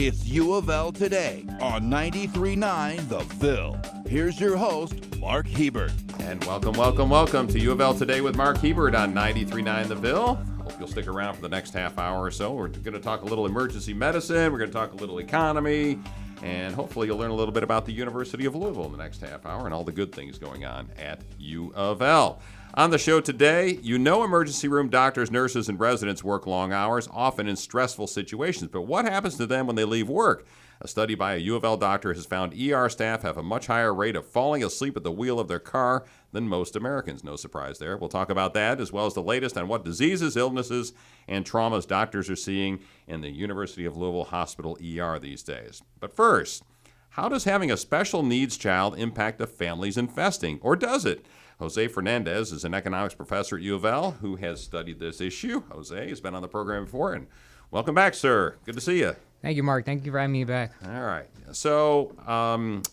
It's U of L Today on 93.9 The Ville. Here's your host, Mark Hebert. And welcome to U of L Today with Mark Hebert on 93.9 The Ville. Hope you'll stick around for the next half hour or so. We're going to talk a little emergency medicine. We're going to talk a little economy. And hopefully you'll learn a little bit about the University of Louisville in the next half hour and all the good things going on at U of L. On the show today, emergency room doctors, nurses, and residents work long hours, often in stressful situations. But what happens to them when they leave work? A study by a U of L doctor has found ER staff have a much higher rate of falling asleep at the wheel of their car than most Americans. No surprise there. We'll talk about that as well as the latest on what diseases, illnesses, and traumas doctors are seeing in the University of Louisville Hospital ER these days. But first, how does having a special needs child impact a family's investing? Or does it? Jose Fernandez is an economics professor at U of L who has studied this issue. Jose has been on the program before, and welcome back, sir. Good to see you. Thank you, Mark. Thank you for having me back. All right. So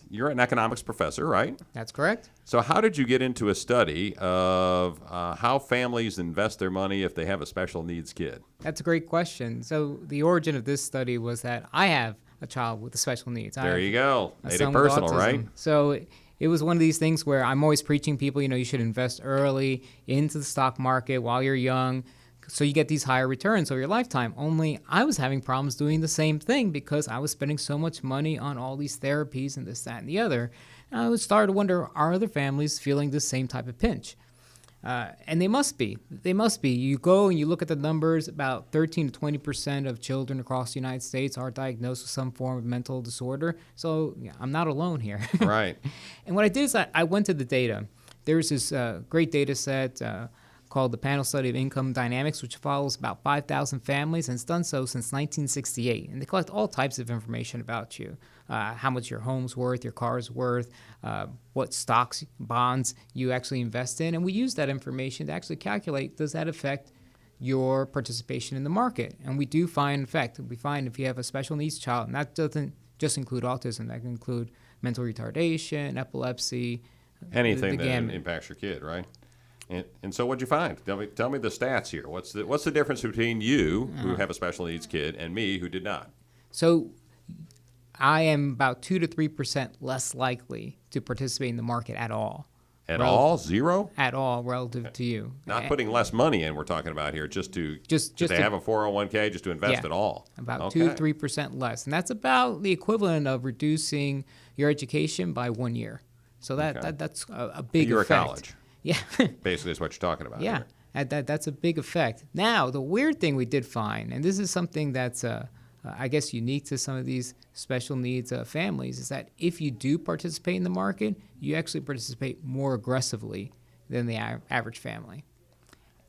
you're an economics professor, right? That's correct. So how did you get into a study of how families invest their money if they have a special needs kid? That's a great question. So the origin of this study was that I have a child with special needs. There you go. Made it with personal, autism. right? So it was one of these things where I'm always preaching people, you should invest early into the stock market while you're young, so you get these higher returns over your lifetime. Only I was having problems doing the same thing because I was spending so much money on all these therapies and this, that, and the other. And I would start to wonder, are other families feeling the same type of pinch? And they must be. They must be. You go and you look at the numbers, about 13 to 20% of children across the United States are diagnosed with some form of mental disorder. So I'm not alone here. Right. And what I did is I went to the data. There's this great data set called the Panel Study of Income Dynamics, which follows about 5,000 families, and it's done so since 1968. And they collect all types of information about you, how much your home's worth, your car's worth, what stocks, bonds you actually invest in. And we use that information to actually calculate, does that affect your participation in the market? And we do find, in fact, we find if you have a special needs child, and that doesn't just include autism, that can include mental retardation, epilepsy, anything that impacts your kid, right? And so what'd you find? Tell me the stats here. What's the difference between you, who have a special needs kid, and me, who did not? So I am about 2 to 3% less likely to participate in the market at all. At all? Zero? At all, relative to you. Not putting less money in, we're talking about here, just to have a 401k, just to invest at all. About 2 to 3% less. And that's about the equivalent of reducing your education by 1 year. So that's a big You're effect. At college. Yeah. Basically is what you're talking about. Yeah. That's a big effect. Now, the weird thing we did find, and this is something that's, I guess, unique to some of these special needs families, is that if you do participate in the market, you actually participate more aggressively than the average family.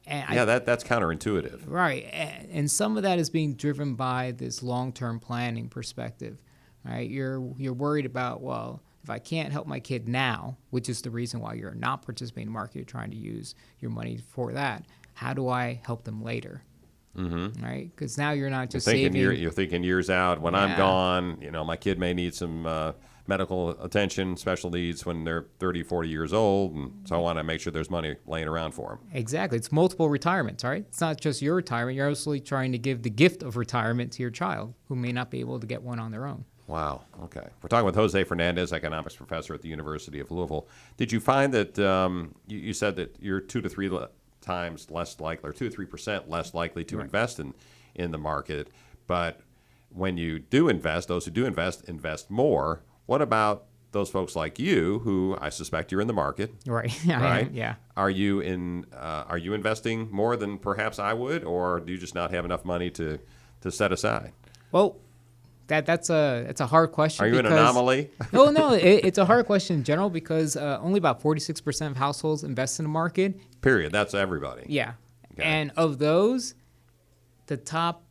And that's counterintuitive. Right. And some of that is being driven by this long-term planning perspective. Right? You're worried about, well, if I can't help my kid now, which is the reason why you're not participating in the market, you're trying to use your money for that, how do I help them later? Mm-hmm. Right? Because now you're not just saving. You're thinking years out. When I'm gone, my kid may need some medical attention, special needs when they're 30, 40 years old, and so I want to make sure there's money laying around for them. Exactly. It's multiple retirements, right? It's not just your retirement. You're also trying to give the gift of retirement to your child who may not be able to get one on their own. Wow. Okay. We're talking with Jose Fernandez, economics professor at the University of Louisville. Did you find that you said that you're 2 to 3 times less likely, or 2 to 3% less likely to invest in the market? But when you do invest, those who do invest more. What about those folks like you, who I suspect you're in the market? Right. Right. Yeah. Are you investing more than perhaps I would, or do you just not have enough money to set aside? Well, That's a hard question. Are you an anomaly? No, it's a hard question in general because only about 46% of households invest in the market. Period. That's everybody. Yeah. Okay. And of those, the top,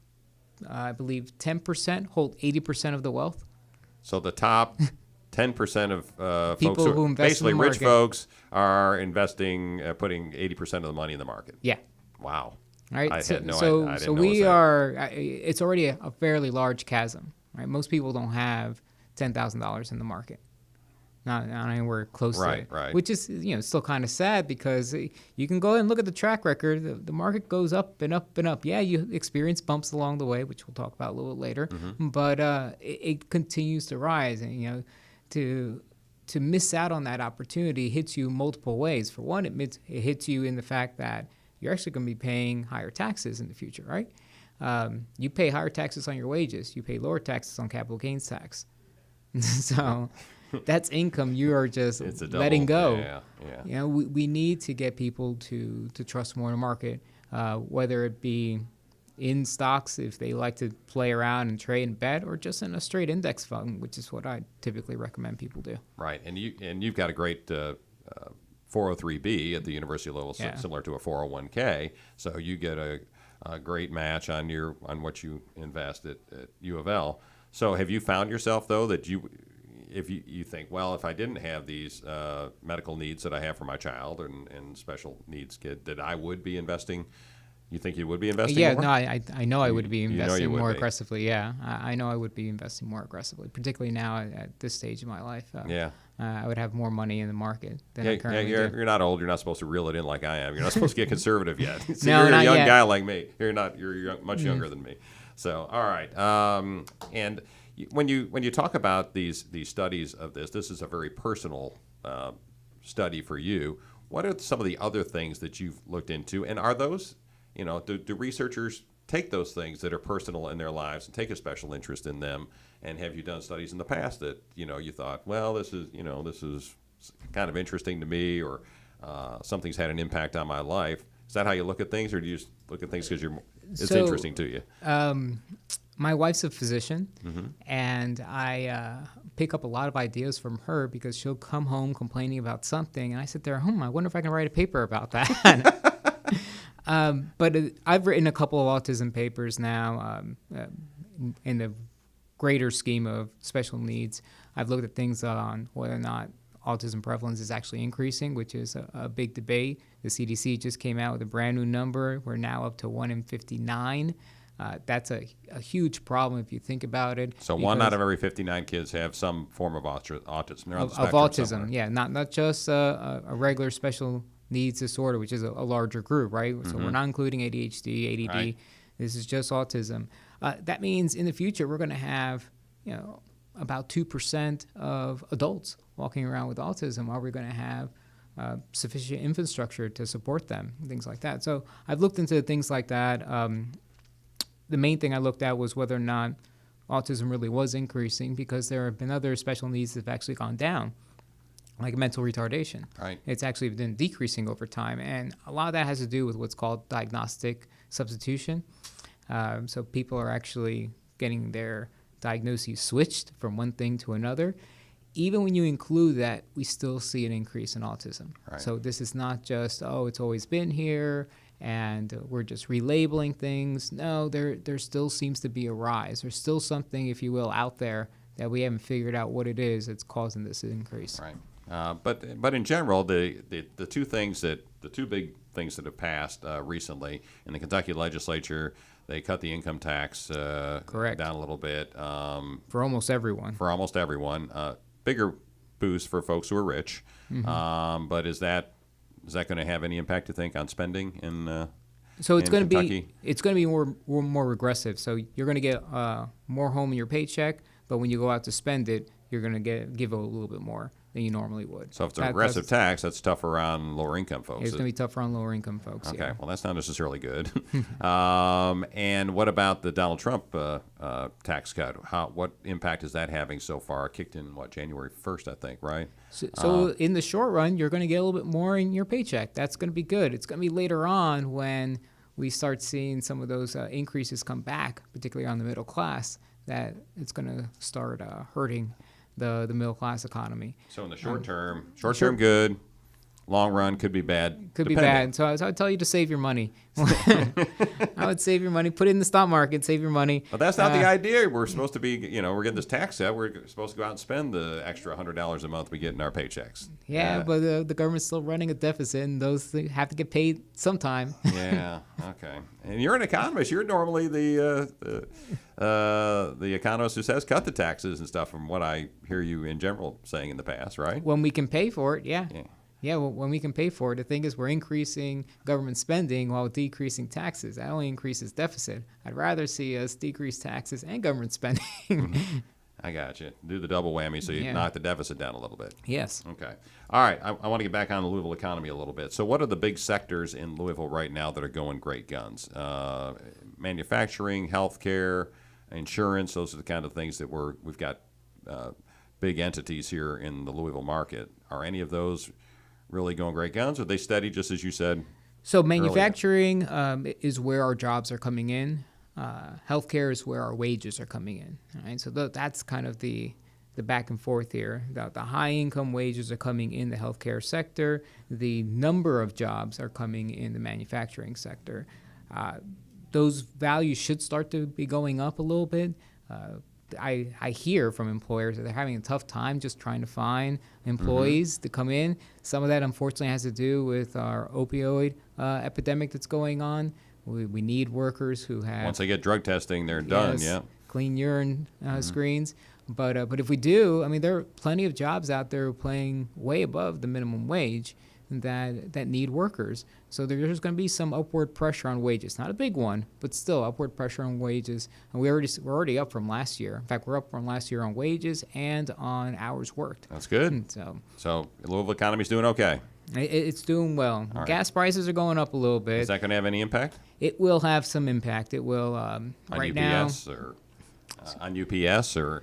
I believe, 10% hold 80% of the wealth. So the top 10% of people folks who invest basically in the rich market. Folks are investing, putting 80% of the money in the market. Yeah. Wow. Right. I didn't know So it was we that. are. It's already a fairly large chasm. Right. Most people don't have $10,000 in the market. not anywhere close to it. Right. Which is, still kind of sad because you can go and look at the track record. The market goes up and up and up. Yeah, you experience bumps along the way, which we'll talk about a little bit later, but it continues to rise. And, to miss out on that opportunity hits you multiple ways. For one, it hits you in the fact that you're actually going to be paying higher taxes in the future, right? You pay higher taxes on your wages. You pay lower taxes on capital gains tax. So that's income you are just letting go. Yeah. We need to get people to trust more in the market, whether it be in stocks if they like to play around and trade and bet, or just in a straight index fund, which is what I typically recommend people do. Right, and you've got a great 403B at the university level, similar to a 401k. So you get a great match on what you invest at U of L. So have you found yourself though that if you think, well, if I didn't have these medical needs that I have for my child and special needs kid, that I would be investing? You think you would be investing more? No, I know I would be investing more be. aggressively. Yeah, I know I would be investing more aggressively, particularly now at this stage of my life. I would have more money in the market than I currently do. You're not old. You're not supposed to reel it in like I am. You're not supposed to get conservative yet. So No, you're not a young yet. guy like me. You're not. You're much younger than me. So all right. And when you talk about these studies of this is a very personal study for you. What are some of the other things that you've looked into, and are those, do researchers take those things that are personal in their lives and take a special interest in them? And have you done studies in the past that you thought, well, this is kind of interesting to me, or something's had an impact on my life? Is that how you look at things, or do you just look at things because it's interesting to you? My wife's a physician, and I pick up a lot of ideas from her because she'll come home complaining about something, and I sit there, I wonder if I can write a paper about that. But I've written a couple of autism papers now in the greater scheme of special needs. I've looked at things on whether or not autism prevalence is actually increasing, which is a big debate. The CDC just came out with a brand new number. We're now up to 1 in 59. That's a huge problem if you think about it. So 1 out of every 59 kids have some form of autism. They're on the of spectrum autism, somewhere. yeah, not just a regular special needs disorder, which is a larger group, right? So we're not including ADHD, ADD. Right. This is just autism. That means in the future we're going to have, about 2% of adults walking around with autism. Are we going to have sufficient infrastructure to support them? Things like that. So I've looked into things like that. The main thing I looked at was whether or not autism really was increasing, because there have been other special needs that have actually gone down, like mental retardation. Right. It's actually been decreasing over time, and a lot of that has to do with what's called diagnostic substitution. So people are actually getting their diagnoses switched from one thing to another. Even when you include that, we still see an increase in autism. Right. So this is not just, it's always been here and we're just relabeling things. No, there still seems to be a rise. There's still something, if you will, out there that we haven't figured out what it is that's causing this increase. Right. But in general, the two big things that have passed recently in the Kentucky legislature, they cut the income tax Correct. down a little bit. For almost everyone. Bigger boost for folks who are rich. But is that going to have any impact, you think, on spending in So it's going to Kentucky? be more regressive. So you're going to get more home in your paycheck, but when you go out to spend it, you're going to give a little bit more than you normally would. So if it's a regressive tax, that's tougher on lower income folks. It's going to be tougher on lower income folks. Okay, Yeah. well, that's not necessarily good. And what about the Donald Trump tax cut? What impact is that having so far? It kicked in, January 1st, I think, right? So in the short run, you're going to get a little bit more in your paycheck. That's going to be good. It's going to be later on when we start seeing some of those increases come back, particularly on the middle class, that it's going to start hurting the middle class economy. So in the short term good. long run could be bad. Could be depending. bad. So I would tell you to save your money. I would save your money. Put it in the stock market. Save your money. But that's not the idea. We're supposed to be, we're getting this tax set. We're supposed to go out and spend the extra $100 a month we get in our paychecks. Yeah, but the government's still running a deficit, and those things have to get paid sometime. Yeah. Okay. And you're an economist. You're normally the economist who says cut the taxes and stuff. From what I hear you in general saying in the past, right? When we can pay for it, yeah. Yeah. Yeah, well, when we can pay for it, the thing is we're increasing government spending while decreasing taxes. That only increases deficit. I'd rather see us decrease taxes and government spending. I got you. Do the double whammy so you knock the deficit down a little bit. Yes. Okay. All right. I want to get back on the Louisville economy a little bit. So what are the big sectors in Louisville right now that are going great guns? Manufacturing, healthcare, insurance, those are the kind of things that we've got big entities here in the Louisville market. Are any of those really going great guns? Are they steady, just as you said? So manufacturing is where our jobs are coming in. Healthcare is where our wages are coming in. All right? So that's kind of the back and forth here. The high income wages are coming in the healthcare sector. The number of jobs are coming in the manufacturing sector. Those values should start to be going up a little bit. I hear from employers that they're having a tough time just trying to find employees to come in. Some of that, unfortunately, has to do with our opioid epidemic that's going on. We need workers who have... Once they get drug testing, they're done, yeah. Clean urine screens. But if we do, I mean, there are plenty of jobs out there paying way above the minimum wage that need workers. So there's going to be some upward pressure on wages. Not a big one, but still upward pressure on wages. And we're already up from last year. In fact, we're up from last year on wages and on hours worked. That's good. So Louisville economy's doing okay. It's doing well. Right. Gas prices are going up a little bit. Is that going to have any impact? It will have some impact. It will on right UPS now. Or on UPS or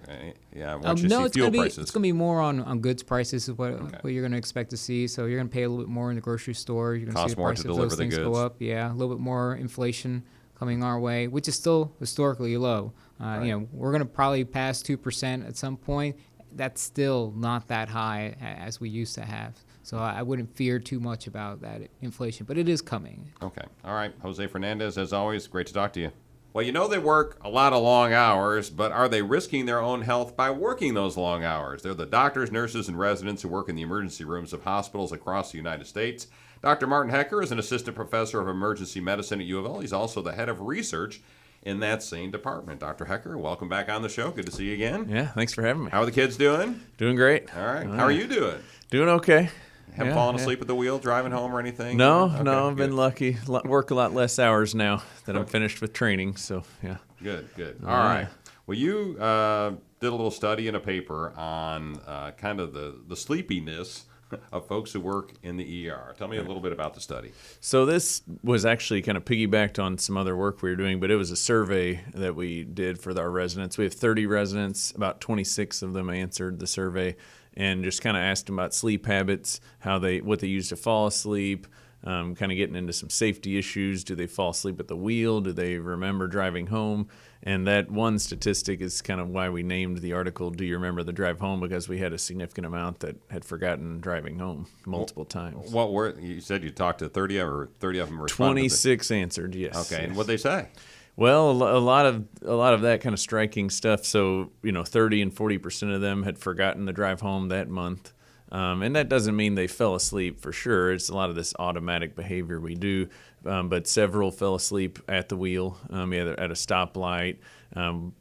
once you no, see it's fuel gonna be, prices? It's going to be more on goods prices is what you're going to expect to see. So you're going to pay a little bit more in the grocery store. You're going to see the price of those things go up. Yeah, a little bit more inflation coming our way, which is still historically low. Right. We're going to probably pass 2% at some point. That's still not that high as we used to have. So I wouldn't fear too much about that inflation, but it is coming. Okay. All right. Jose Fernandez, as always, great to talk to you. Well, they work a lot of long hours, but are they risking their own health by working those long hours? They're the doctors, nurses, and residents who work in the emergency rooms of hospitals across the United States. Dr. Martin Huecker is an assistant professor of emergency medicine at UofL. He's also the head of research in that same department. Dr. Huecker, welcome back on the show. Good to see you again. Yeah, thanks for having me. How are the kids doing? Doing great. All right. How are you doing? Doing okay. Haven't fallen asleep at the wheel driving home or anything? No, Okay, I've good. been lucky. Work a lot less hours now that I'm finished with training, so yeah. Good. All right. Well, you did a little study in a paper on kind of the sleepiness of folks who work in the ER. Tell me a little bit about the study. So this was actually kind of piggybacked on some other work we were doing, but it was a survey that we did for our residents. We have 30 residents. About 26 of them answered the survey and just kind of asked them about sleep habits, what they use to fall asleep, kind of getting into some safety issues. Do they fall asleep at the wheel? Do they remember driving home? And that one statistic is kind of why we named the article, Do You Remember the Drive Home? Because we had a significant amount that had forgotten driving home multiple times. You said you talked to 30 of them responded? 26 answered, yes. Okay, yes. and what'd they say? Well, a lot of that kind of striking stuff. So 30 and 40% of them had forgotten the drive home that month, and that doesn't mean they fell asleep for sure. It's a lot of this automatic behavior we do, but several fell asleep at the wheel, either at a stoplight.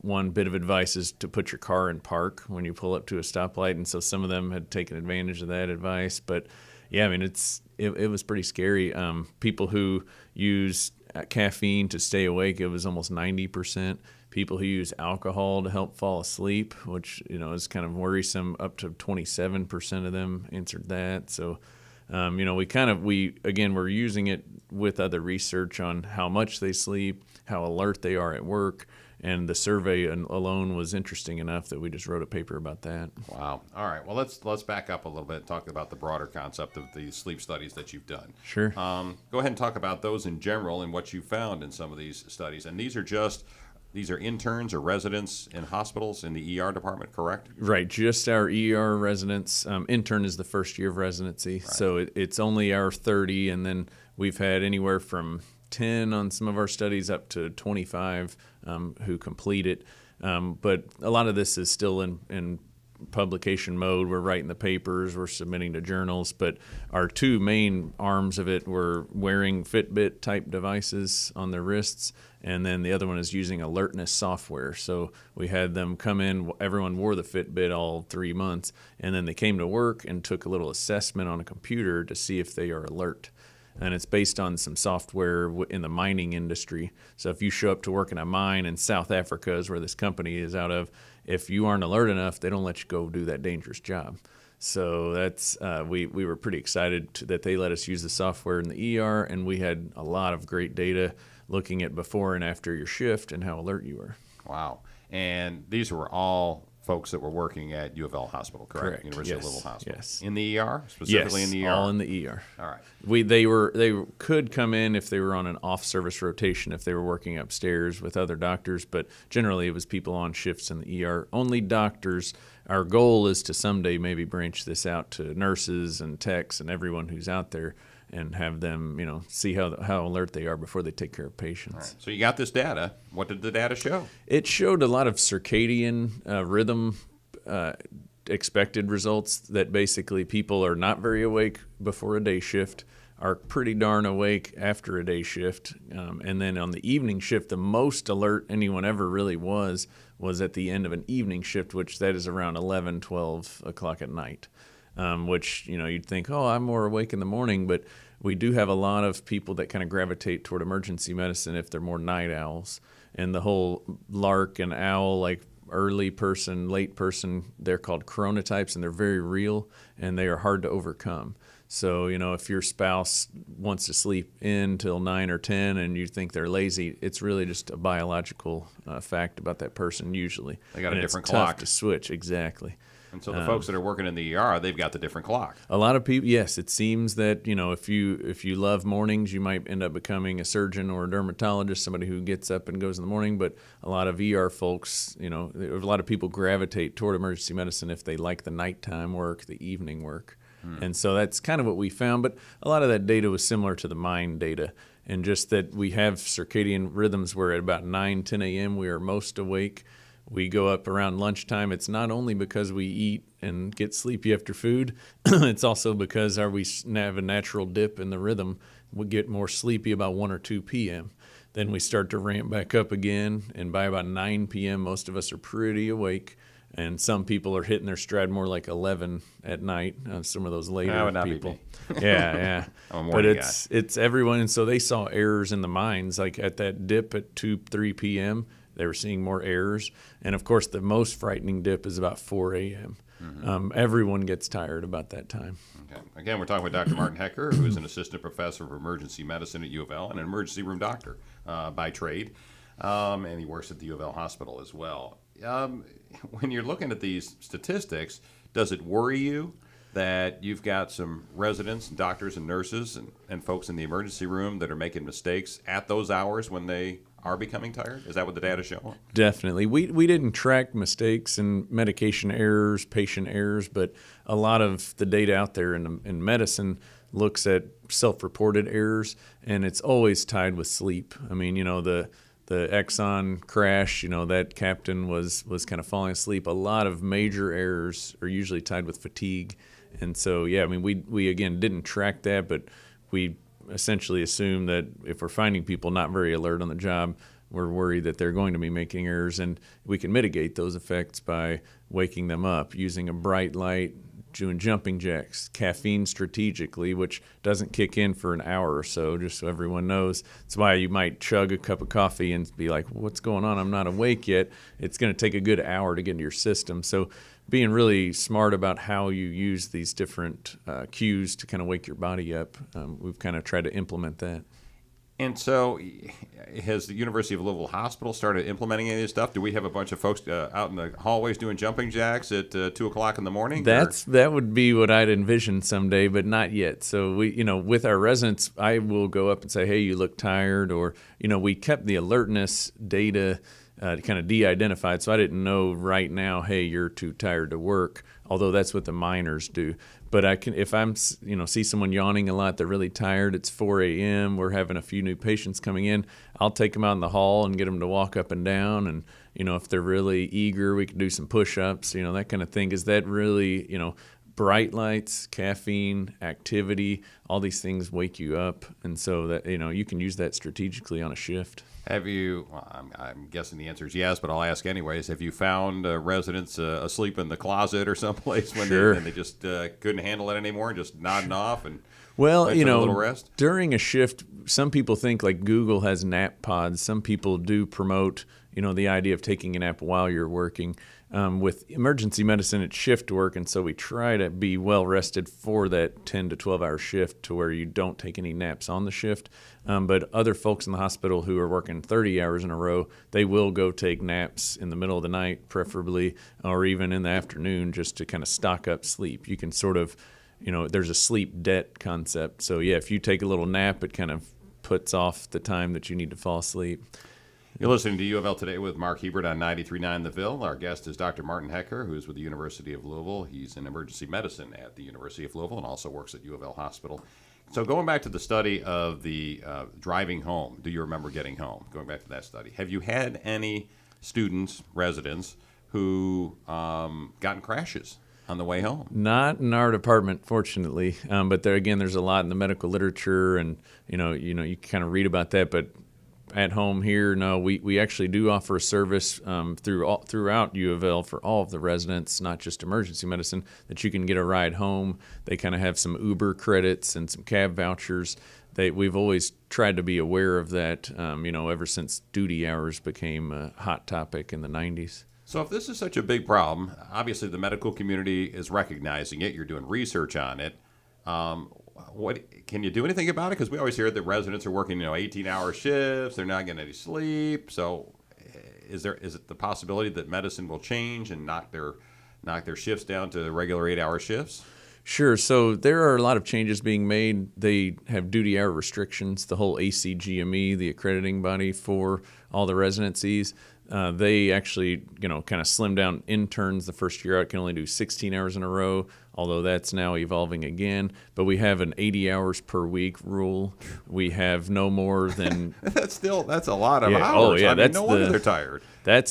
One bit of advice is to put your car in park when you pull up to a stoplight, and so some of them had taken advantage of that advice. But yeah, I mean it was pretty scary. People who use caffeine to stay awake, it was almost 90%. People who use alcohol to help fall asleep, which is kind of worrisome, up to 27% of them answered that. So we're using it with other research on how much they sleep, how alert they are at work, and the survey alone was interesting enough that we just wrote a paper about that. Wow. All right. Well, let's back up a little bit and talk about the broader concept of the sleep studies that you've done. Sure. Go ahead and talk about those in general and what you found in some of these studies. And these are just these are interns or residents in hospitals in the ER department, correct? Right, just our ER residents. Intern is the first year of residency, so it's only our 30, and then we've had anywhere from 10 on some of our studies up to 25 who complete it. But a lot of this is still in publication mode. We're writing the papers, we're submitting to journals, but our two main arms of it were wearing Fitbit type devices on their wrists, and then the other one is using alertness software. So we had them come in, everyone wore the Fitbit all 3 months, and then they came to work and took a little assessment on a computer to see if they are alert. And it's based on some software in the mining industry. So if you show up to work in a mine in South Africa, is where this company is out of, if you aren't alert enough, they don't let you go do that dangerous job. So that's we were pretty excited that they let us use the software in the ER, and we had a lot of great data looking at before and after your shift and how alert you were. Wow. And these were all folks that were working at UofL Hospital, correct? University of Yes. Louisville Hospital. Yes. In the ER, specifically Yes, in the ER. all in the ER. All right. They could come in if they were on an off-service rotation, if they were working upstairs with other doctors, but generally it was people on shifts in the ER. Only doctors. Our goal is to someday maybe branch this out to nurses and techs and everyone who's out there, and have them, see how alert they are before they take care of patients. All right. So you got this data. What did the data show? It showed a lot of circadian rhythm expected results, that basically people are not very awake before a day shift, are pretty darn awake after a day shift, and then on the evening shift, the most alert anyone ever really was at the end of an evening shift, which that is around 11, 12 o'clock at night. Which, you'd think, oh, I'm more awake in the morning, but we do have a lot of people that kind of gravitate toward emergency medicine if they're more night owls. And the whole lark and owl, like early person, late person, they're called chronotypes, and they're very real, and they are hard to overcome. So, if your spouse wants to sleep in till 9 or 10 and you think they're lazy, it's really just a biological fact about that person usually. They got a different it's clock tough to switch, exactly. And so the folks that are working in the ER, they've got the different clock. A lot of people, yes. It seems that if you love mornings, you might end up becoming a surgeon or a dermatologist, somebody who gets up and goes in the morning. But a lot of ER folks, a lot of people gravitate toward emergency medicine if they like the nighttime work, the evening work, and so that's kind of what we found. But a lot of that data was similar to the mine data, and just that we have circadian rhythms where at about 9, 10 a.m. we are most awake. We go up around lunchtime. It's not only because we eat and get sleepy after food, it's also because we have a natural dip in the rhythm. We get more sleepy about 1 or 2 p.m. Then we start to ramp back up again, and by about 9 p.m., most of us are pretty awake. And some people are hitting their stride more like 11 at night. Some of those later That would not people. Be me. Yeah. I'm a But morning guy. it's everyone. And so they saw errors in the mines, like at that dip at 2, 3 p.m., they were seeing more errors. And, of course, the most frightening dip is about 4 a.m. Everyone gets tired about that time. Okay. Again, we're talking with Dr. Martin Huecker, who is an assistant professor of emergency medicine at UofL and an emergency room doctor by trade. And he works at the UofL Hospital as well. When you're looking at these statistics, does it worry you that you've got some residents, doctors and nurses and folks in the emergency room that are making mistakes at those hours when they are becoming tired? Is that what the data show? Definitely. We didn't track mistakes and medication errors, patient errors, but a lot of the data out there in medicine looks at self-reported errors, and it's always tied with sleep. I mean, the Exxon crash, that captain was kind of falling asleep. A lot of major errors are usually tied with fatigue. And so, yeah, I mean, we again didn't track that, but we essentially assume that if we're finding people not very alert on the job, we're worried that they're going to be making errors, and we can mitigate those effects by waking them up, using a bright light, doing jumping jacks, caffeine strategically, which doesn't kick in for an hour or so, just so everyone knows. That's why you might chug a cup of coffee and be like, what's going on? I'm not awake yet. It's going to take a good hour to get into your system. So being really smart about how you use these different cues to kind of wake your body up, we've kind of tried to implement that. And so has the University of Louisville Hospital started implementing any of this stuff? Do we have a bunch of folks out in the hallways doing jumping jacks at 2 o'clock in the morning? That would be what I'd envision someday, but not yet. So we, with our residents, I will go up and say, hey, you look tired, or, we kept the alertness data kind of de-identified. So I didn't know right now, hey, you're too tired to work, although that's what the minors do. But I can, if I'm, see someone yawning a lot, they're really tired, it's 4 a.m., we're having a few new patients coming in, I'll take them out in the hall and get them to walk up and down. And, if they're really eager, we can do some push-ups, that kind of thing. Is that really, bright lights, caffeine, activity, all these things wake you up. And so that, you can use that strategically on a shift. Have you, well, I'm guessing the answer is yes, but I'll ask anyways. Have you found residents asleep in the closet or someplace when they just couldn't handle it anymore and just nodding off and a little rest? During a shift, some people think like Google has nap pods. Some people do promote, the idea of taking a nap while you're working. With emergency medicine, it's shift work, and so we try to be well rested for that 10 to 12-hour shift to where you don't take any naps on the shift. But other folks in the hospital who are working 30 hours in a row, they will go take naps in the middle of the night, preferably, or even in the afternoon, just to kind of stock up sleep. You can sort of, there's a sleep debt concept. So, yeah, if you take a little nap, it kind of puts off the time that you need to fall asleep. You're listening to UofL Today with Mark Hebert on 93.9 The Ville. Our guest is Dr. Martin Huecker, who is with the University of Louisville. He's in emergency medicine at the University of Louisville and also works at UofL Hospital. So going back to the study of the driving home, do you remember getting home? Going back to that study, have you had any students, residents, who got in crashes on the way home? Not in our department, fortunately. But there's a lot in the medical literature, and you can kind of read about that, but at home here, no, we actually do offer a service throughout U of L for all of the residents, not just emergency medicine, that you can get a ride home. They kind of have some Uber credits and some cab vouchers. We've always tried to be aware of that, ever since duty hours became a hot topic in the 90s. So if this is such a big problem, obviously the medical community is recognizing it. You're doing research on it. What can you do anything about it? Because we always hear that residents are working, 18-hour shifts. They're not getting any sleep. So, is it the possibility that medicine will change and knock their shifts down to regular 8-hour shifts? Sure. So there are a lot of changes being made. They have duty hour restrictions. The whole ACGME, the accrediting body for all the residencies, they actually, kind of slim down interns the first year out, can only do 16 hours in a row, although that's now evolving again. But we have an 80 hours per week rule. We have no more than... That's a lot of hours. Oh, yeah. No wonder they're tired.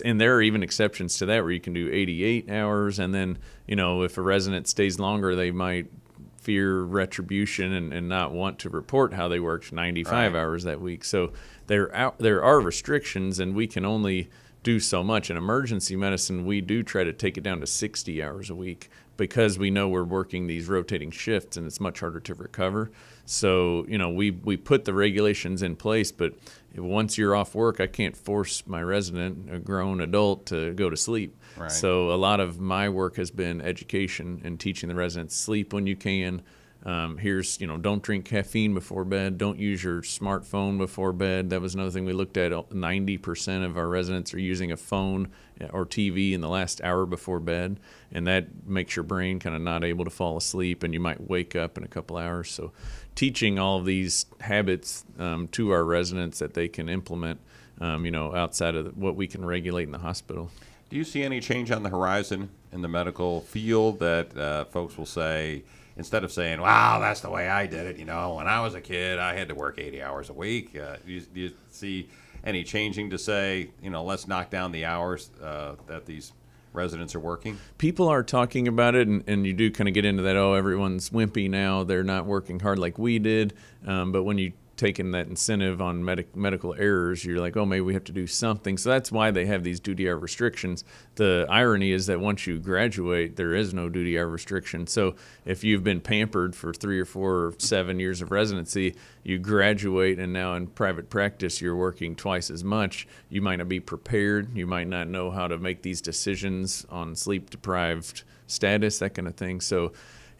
And there are even exceptions to that where you can do 88 hours. And then, if a resident stays longer, they might fear retribution and not want to report how they worked 95 hours that week. So there are restrictions, and we can only do so much. In emergency medicine, we do try to take it down to 60 hours a week because we know we're working these rotating shifts and it's much harder to recover. So, we put the regulations in place, but once you're off work, I can't force my resident, a grown adult, to go to sleep. Right. So a lot of my work has been education and teaching the residents, sleep when you can. Don't drink caffeine before bed. Don't use your smartphone before bed. That was another thing we looked at. 90% of our residents are using a phone or TV in the last hour before bed, and that makes your brain kind of not able to fall asleep, and you might wake up in a couple hours. So teaching all of these habits to our residents that they can implement, outside of what we can regulate in the hospital. Do you see any change on the horizon in the medical field that folks will say, instead of saying, wow, that's the way I did it, when I was a kid, I had to work 80 hours a week. Do you see any changing to say, let's knock down the hours that these residents are working? People are talking about it, and you do kind of get into that, everyone's wimpy now. They're not working hard like we did. But when you taking that incentive on medical errors, you're like, maybe we have to do something. So that's why they have these duty hour restrictions. The irony is that once you graduate, there is no duty hour restriction. So if you've been pampered for 3 or 4 or 7 years of residency, you graduate, and now in private practice, you're working twice as much. You might not be prepared. You might not know how to make these decisions on sleep-deprived status, that kind of thing. So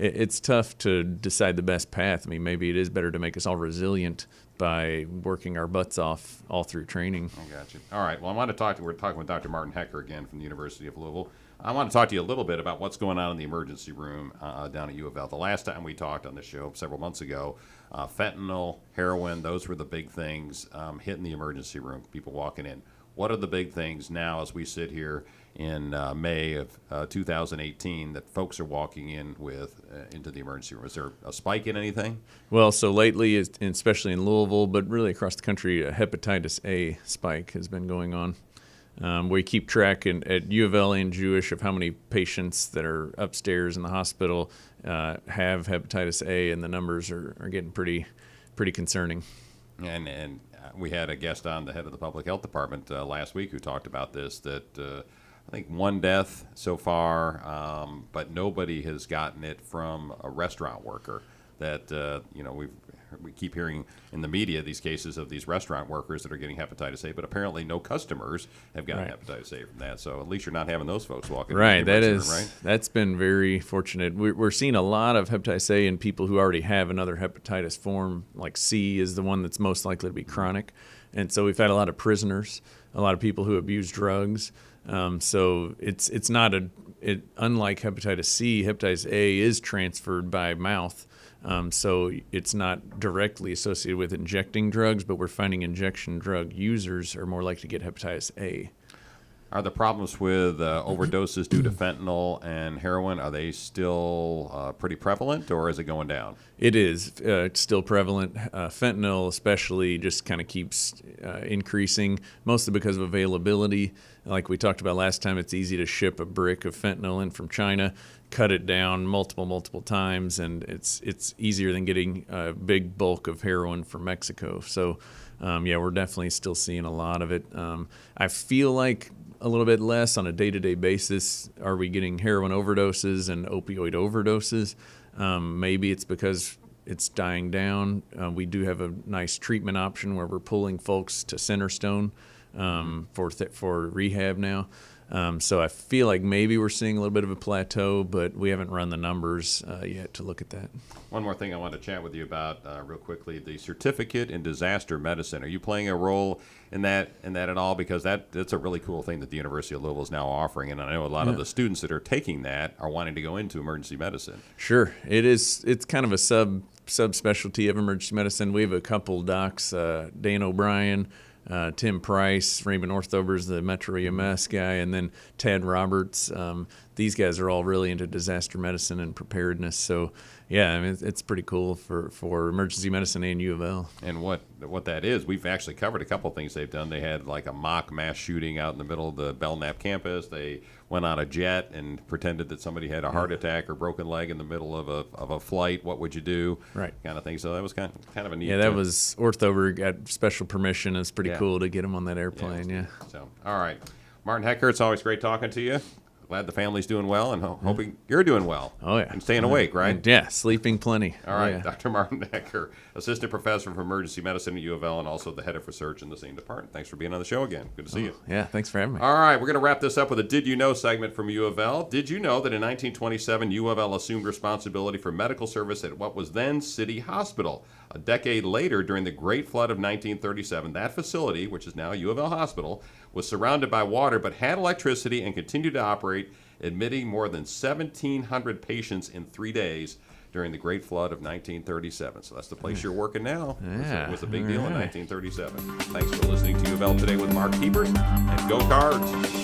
it's tough to decide the best path. I mean, maybe it is better to make us all resilient by working our butts off all through training. I got you. All right. Well, we're talking with Dr. Martin Huecker again from the University of Louisville. I want to talk to you a little bit about what's going on in the emergency room down at U of L. The last time we talked on the show several months ago, fentanyl, heroin, those were the big things hitting the emergency room, people walking in. what are the big things now as we sit here in May of 2018 that folks are walking in with into the emergency room? Is there a spike in anything? Well, so lately, especially in Louisville, but really across the country, a hepatitis A spike has been going on. We keep track at UofL and Jewish of how many patients that are upstairs in the hospital have hepatitis A, and the numbers are getting pretty concerning. And we had a guest on, the head of the public health department last week, who talked about this, that I think one death so far, but nobody has gotten it from a restaurant worker. That we keep hearing in the media these cases of these restaurant workers that are getting hepatitis A, but apparently no customers have gotten hepatitis A from that. So at least you're not having those folks walking. Right. In right. That's been very fortunate. We're seeing a lot of hepatitis A in people who already have another hepatitis form, like C is the one that's most likely to be chronic, and so we've had a lot of prisoners, a lot of people who abuse drugs. So it's not unlike hepatitis C. Hepatitis A is transferred by mouth. So it's not directly associated with injecting drugs, but we're finding injection drug users are more likely to get hepatitis A. Are the problems with overdoses due to fentanyl and heroin, are they still pretty prevalent, or is it going down? It is. It's still prevalent. Fentanyl especially just kind of keeps increasing, mostly because of availability. Like we talked about last time, it's easy to ship a brick of fentanyl in from China, cut it down multiple times, and it's easier than getting a big bulk of heroin from Mexico. So, we're definitely still seeing a lot of it. I feel like a little bit less on a day-to-day basis. Are we getting heroin overdoses and opioid overdoses? Maybe it's because it's dying down. We do have a nice treatment option where we're pulling folks to Centerstone for rehab now. So I feel like maybe we're seeing a little bit of a plateau, but we haven't run the numbers yet to look at that. One more thing I want to chat with you about real quickly, the certificate in disaster medicine. Are you playing a role in that at all? Because that's a really cool thing that the University of Louisville is now offering, and I know a lot of the students that are taking that are wanting to go into emergency medicine. Sure. It is. It's kind of a subspecialty of emergency medicine. We have a couple docs, Dan O'Brien, Tim Price, Raymond Orthover's the Metro EMS guy, and then Tad Roberts. These guys are all really into disaster medicine and preparedness. So, yeah, I mean, it's pretty cool for emergency medicine and UofL. And what that is, we've actually covered a couple things they've done. They had like a mock mass shooting out in the middle of the Belknap campus. They went on a jet and pretended that somebody had a heart attack or broken leg in the middle of a flight. What would you do? Right. Kind of thing. So that was kind of a neat. Yeah, that was Orthover got special permission. It's pretty cool to get him on that airplane. Yeah. So, all right. Martin Huecker, it's always great talking to you. Glad the family's doing well, and hoping you're doing well. Oh, yeah. And staying awake, right? And, yeah, sleeping plenty. All right, Dr. Martin Huecker, Assistant Professor for Emergency Medicine at UofL, and also the Head of Research in the same department. Thanks for being on the show again. Good to see you. Yeah, thanks for having me. All right, we're going to wrap this up with a Did You Know segment from UofL. Did you know that in 1927, UofL assumed responsibility for medical service at what was then City Hospital? A decade later, during the Great Flood of 1937, that facility, which is now UofL Hospital, was surrounded by water but had electricity and continued to operate, admitting more than 1,700 patients in 3 days during the Great Flood of 1937. So that's the place you're working now. Yeah. It was a big deal in 1937. Thanks for listening to UofL Today with Mark Hebert, and go Cards!